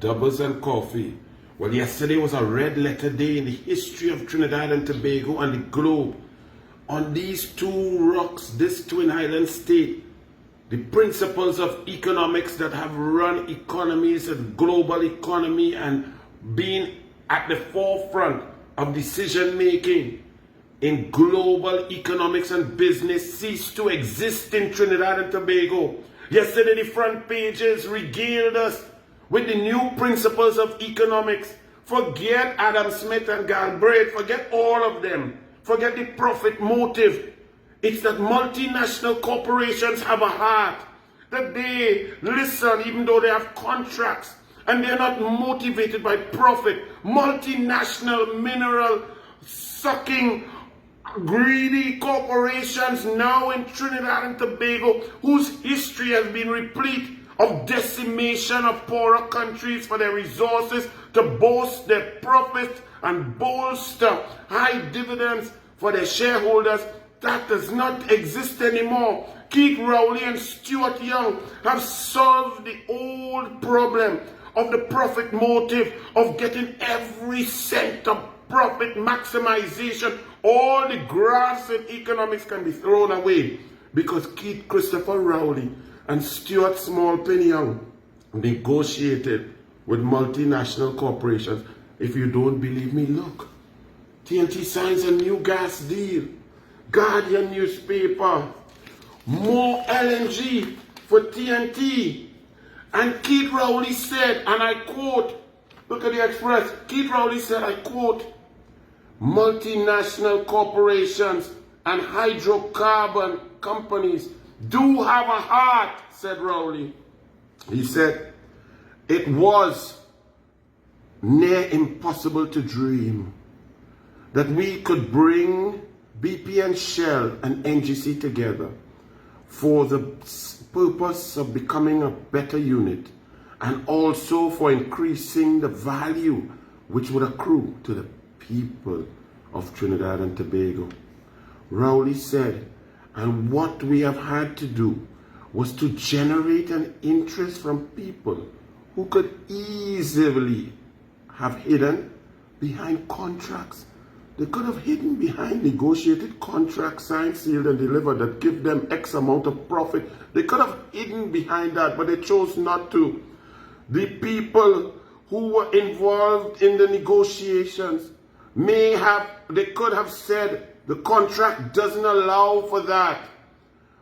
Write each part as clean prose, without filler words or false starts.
doubles and coffee. Well, yesterday was a red letter day in the history of Trinidad and Tobago and the globe. On these two rocks, this twin island state, the principles of economics that have run economies and global economy and been at the forefront of decision making in global economics and business cease to exist in Trinidad and Tobago. Yesterday the front pages regaled us with the new principles of economics. Forget Adam Smith and Galbraith, forget all of them. Forget the profit motive. It's that multinational corporations have a heart, that they listen even though they have contracts and they're not motivated by profit. Multinational mineral sucking greedy corporations now in Trinidad and Tobago, whose history has been replete of decimation of poorer countries for their resources to boast their profits and bolster high dividends for their shareholders. That does not exist anymore. Keith Rowley and Stuart Young have solved the old problem of the profit motive of getting every cent of profit maximization. All the graphs in economics can be thrown away because Keith Christopher Rowley and Stuart Smallpin Young negotiated with multinational corporations. If you don't believe me, look. TNT signs a new gas deal. Guardian newspaper. More LNG for TNT. And Keith Rowley said, and I quote, look at the Express. Keith Rowley said, I quote, multinational corporations and hydrocarbon companies do have a heart, said Rowley. He said, it was near impossible to dream that we could bring BP and Shell and NGC together for the purpose of becoming a better unit and also for increasing the value which would accrue to the people of Trinidad and Tobago. Rowley said, and what we have had to do was to generate an interest from people who could easily have hidden behind contracts. They could have hidden behind negotiated contracts signed, sealed, and delivered that give them X amount of profit. They could have hidden behind that, but they chose not to. The people who were involved in the negotiations they could have said the contract doesn't allow for that.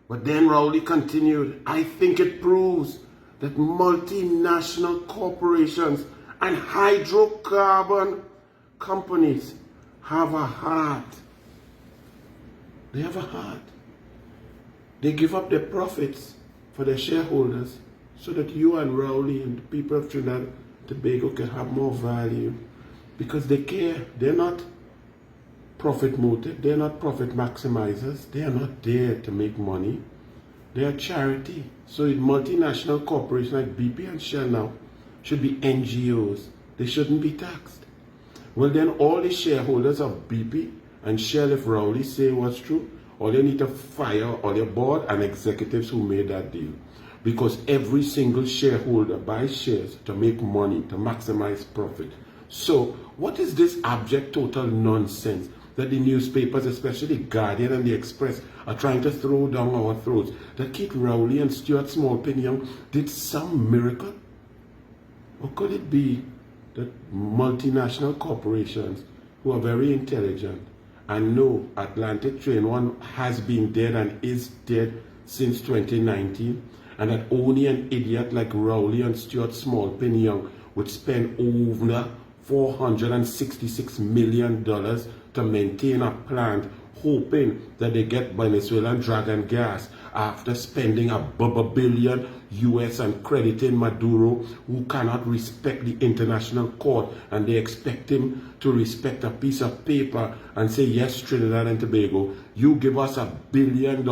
But then Rowley continued, I think it proves that multinational corporations and hydrocarbon companies have a heart. They have a heart. They give up their profits for their shareholders so that you and Rowley and the people of Trinidad and Tobago can have more value. Because they care. They're not profit motive. They're not profit maximizers. They are not there to make money. They are charity. So multinational corporations like BP and Shell now should be NGOs. They shouldn't be taxed. Well, then all the shareholders of BP and Shell, if Rowley say what's true, all they need to fire all their board and executives who made that deal. Because every single shareholder buys shares to make money, to maximize profit. So what is this abject total nonsense that the newspapers, especially Guardian and the Express, are trying to throw down our throats? That Keith Rowley and Stuart Smallpin Young did some miracle? Or could it be that multinational corporations who are very intelligent and know Atlantic Train 1 has been dead and is dead since 2019, and that only an idiot like Rowley and Stuart Smallpin Young would spend over $466 million to maintain a plant, hoping that they get Venezuelan dragon gas after spending $1 billion US and crediting Maduro, who cannot respect the international court, and they expect him to respect a piece of paper and say, yes, Trinidad and Tobago, you give us $1 billion.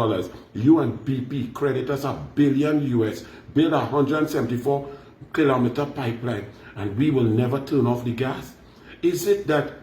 You and BP credit us $1 billion US, build a 174-kilometer pipeline, and we will never turn off the gas. Is it that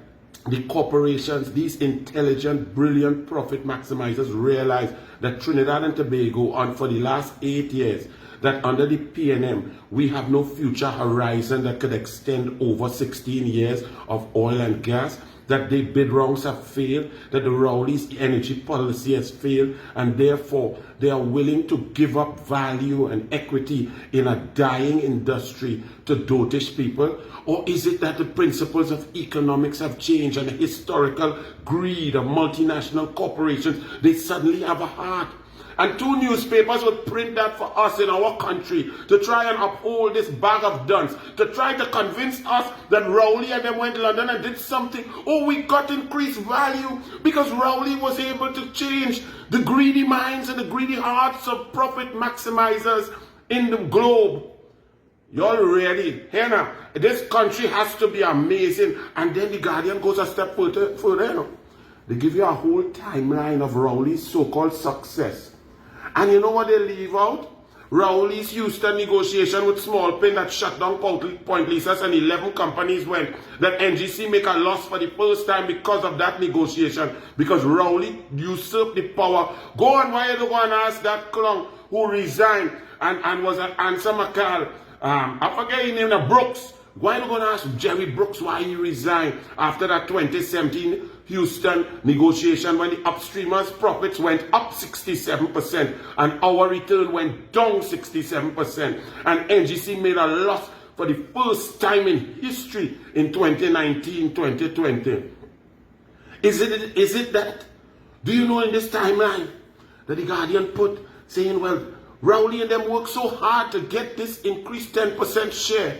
the corporations, these intelligent, brilliant profit maximizers, realize that Trinidad and Tobago, for the last 8 years, that under the PNM, we have no future horizon that could extend over 16 years of oil and gas, that the bid rounds have failed, that the Rowley's energy policy has failed, and therefore they are willing to give up value and equity in a dying industry to dotish people? Or is it that the principles of economics have changed and the historical greed of multinational corporations, they suddenly have a heart? And 2 newspapers would print that for us in our country to try and uphold this bag of duns, to try to convince us that Rowley and them went to London and did something. Oh, we got increased value because Rowley was able to change the greedy minds and the greedy hearts of profit maximizers in the globe. Y'all ready? Here now, this country has to be amazing. And then the Guardian goes a step further, you know. They give you a whole timeline of Rowley's so-called success. And you know what they leave out? Rowley's Houston negotiation with Small Pin that shut down Point Lisas and 11 companies went. That NGC make a loss for the first time because of that negotiation. Because Rowley usurped the power. Go on, why you don't go and ask that clown who resigned and was an Answer McCall. I forget his name, Brooks. Why are you going to ask Jerry Brooks why he resigned after that 2017 Houston negotiation when the upstreamers' profits went up 67% and our return went down 67%, and NGC made a loss for the first time in history in 2019-2020? Is it that? Do you know in this timeline that the Guardian put saying, well, Rowley and them worked so hard to get this increased 10% share.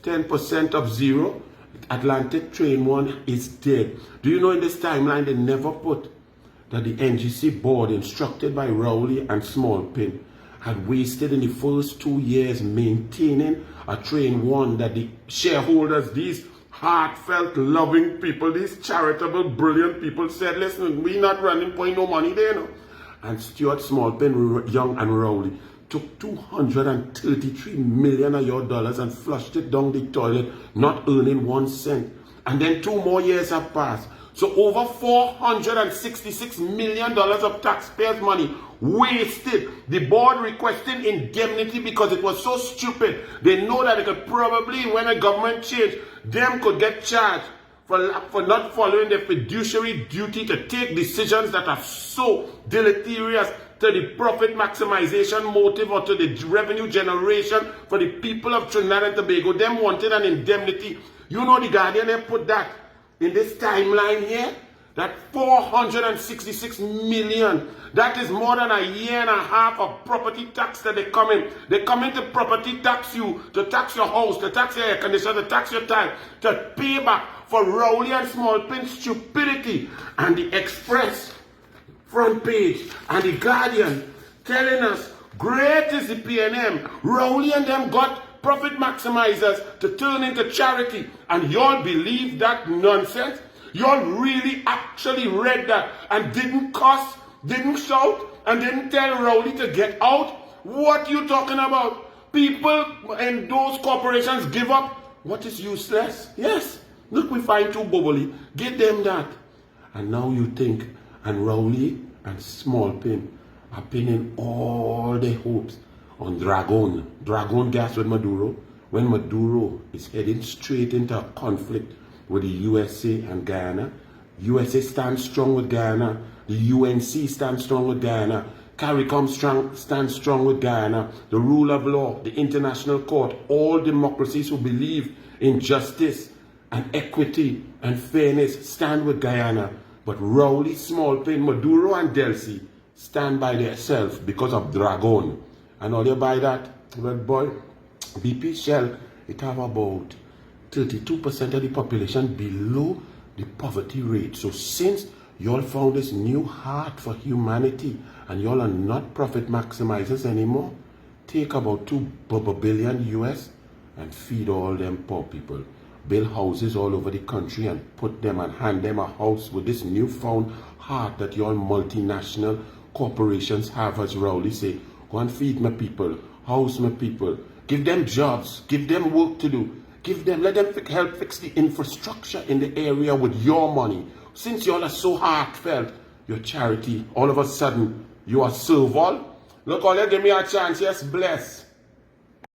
10% of zero, Atlantic Train 1 is dead. Do you know in this timeline they never put that the NGC board, instructed by Rowley and Small Pin, had wasted in the first 2 years maintaining a Train 1 that the shareholders, these heartfelt, loving people, these charitable, brilliant people said, listen, we not running for no money there, no. And Stuart Small Pin, Young and Rowley took $233 million of your dollars and flushed it down the toilet, not earning 1 cent. And then 2 more years have passed. So over $466 million of taxpayers' money wasted. The board requesting indemnity because it was so stupid. They know that it could probably, when a government change, them could get charged for not following their fiduciary duty to take decisions that are so deleterious to the profit maximization motive or to the revenue generation for the people of Trinidad and Tobago. Them wanted an indemnity. You know the Guardian, they put that in this timeline here, that 466 million, that is more than a year and a half of property tax that they come in. They come in to property tax you, to tax your house, to tax your air conditioner, to tax your tile, to pay back for Rowley and Small Pin stupidity. And the Express front page and the Guardian telling us, great is the PNM. Rowley and them got profit maximizers to turn into charity. And y'all believe that nonsense? Y'all really actually read that and didn't cuss, didn't shout, and didn't tell Rowley to get out? What you talking about? People and those corporations give up what is useless? Yes. Look, we find 2 bubbly. Give them that. And now you think, and Rowley and Small Pin are pinning all their hopes on Dragon gas with Maduro, when Maduro is heading straight into a conflict with the USA and Guyana. USA stands strong with Guyana. The UNC stands strong with Guyana. CARICOM stands strong with Guyana. The rule of law, the international court, all democracies who believe in justice and equity and fairness stand with Guyana. But Rowley, Small Pin, Maduro and Delcy stand by themselves because of Dragon. And all you buy that, well boy, BP Shell, it have about 32% of the population below the poverty rate. So since y'all found this new heart for humanity and y'all are not profit maximizers anymore, take about $2 billion US and feed all them poor people. Build houses all over the country and put them and hand them a house with this newfound heart that your multinational corporations have, as Rowley say. Go and feed my people, house my people, give them jobs, give them work to do, give them, let them help fix the infrastructure in the area with your money. Since y'all are so heartfelt, your charity, all of a sudden, you are serve all. Look, all you give me a chance, yes, bless.